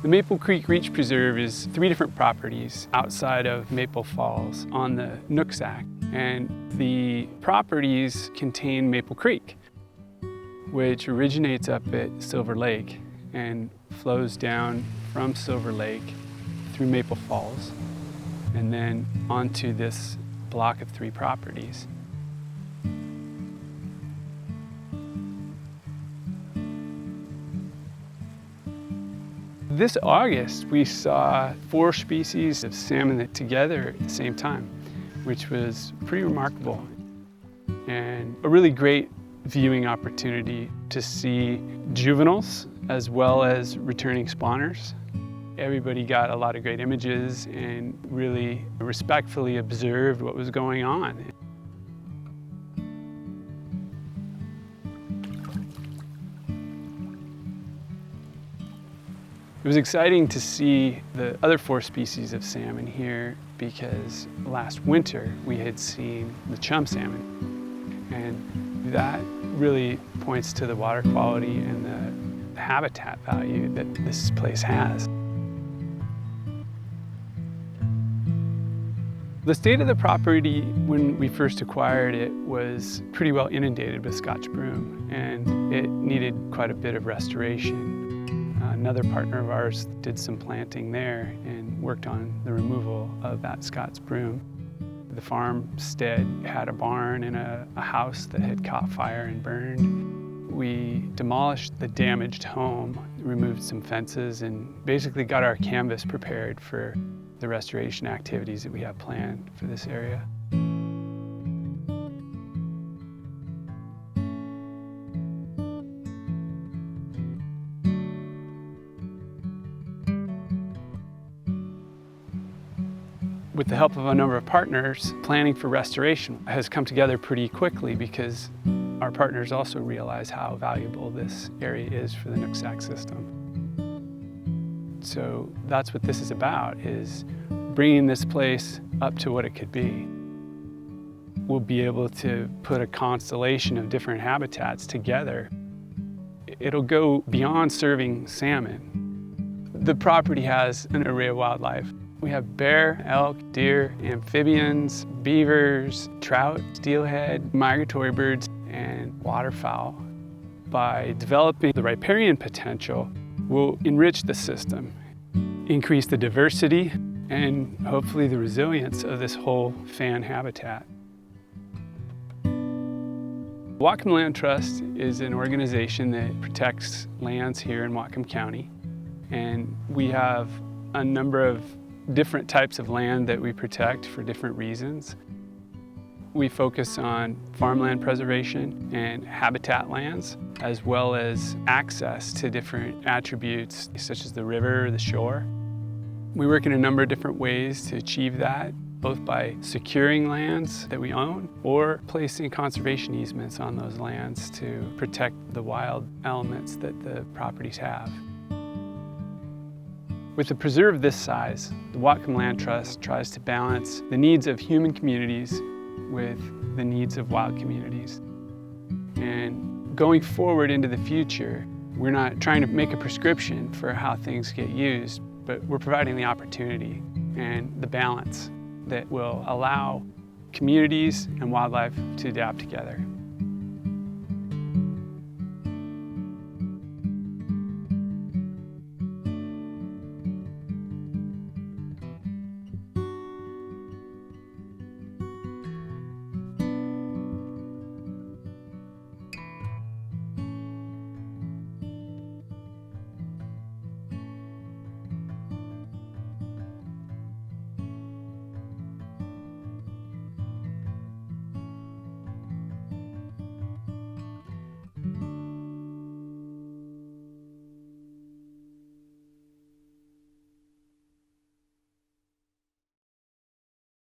The Maple Creek Reach Preserve is 3 different properties outside of Maple Falls on the Nooksack. And the properties contain Maple Creek, which originates up at Silver Lake and flows down from Silver Lake through Maple Falls and then onto this block of 3 properties. This August, we saw 4 species of salmon together at the same time, which was pretty remarkable and a really great viewing opportunity to see juveniles as well as returning spawners. Everybody got a lot of great images and really respectfully observed what was going on. It was exciting to see the other 4 species of salmon here because last winter we had seen the chum salmon, and that really points to the water quality and the habitat value that this place has. The state of the property when we first acquired it was pretty well inundated with Scotch broom, and it needed quite a bit of restoration. Another partner of ours did some planting there and worked on the removal of that Scots broom. The farmstead had a barn and a house that had caught fire and burned. We demolished the damaged home, removed some fences, and basically got our canvas prepared for the restoration activities that we have planned for this area. With the help of a number of partners, planning for restoration has come together pretty quickly because our partners also realize how valuable this area is for the Nooksack system. So that's what this is about, is bringing this place up to what it could be. We'll be able to put a constellation of different habitats together. It'll go beyond serving salmon. The property has an array of wildlife. We have bear, elk, deer, amphibians, beavers, trout, steelhead, migratory birds, and waterfowl. By developing the riparian potential, we'll enrich the system, increase the diversity, and hopefully the resilience of this whole fan habitat. Whatcom Land Trust is an organization that protects lands here in Whatcom County, and we have a number of different types of land that we protect for different reasons. We focus on farmland preservation and habitat lands, as well as access to different attributes such as the river or the shore. We work in a number of different ways to achieve that, both by securing lands that we own or placing conservation easements on those lands to protect the wild elements that the properties have. With a preserve this size, the Whatcom Land Trust tries to balance the needs of human communities with the needs of wild communities. And going forward into the future, we're not trying to make a prescription for how things get used, but we're providing the opportunity and the balance that will allow communities and wildlife to adapt together.